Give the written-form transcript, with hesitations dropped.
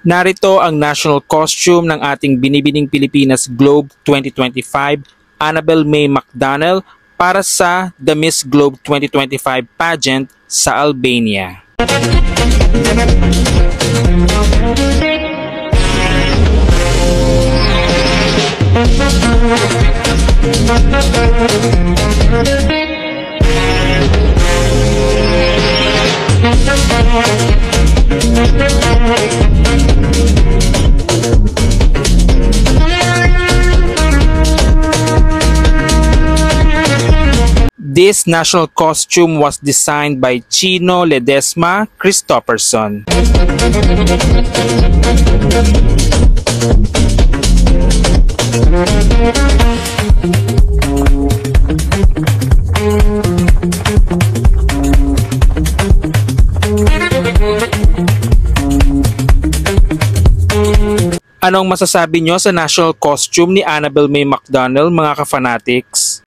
Narito ang national costume ng ating Binibining Pilipinas Globe 2025, Annabel May McDonnell, para sa The Miss Globe 2025 pageant sa Albania. This national costume was designed by Chino Ledesma Christopherson. Anong masasabi nyo sa national costume ni Annabel May McDonnell, mga ka-fanatics?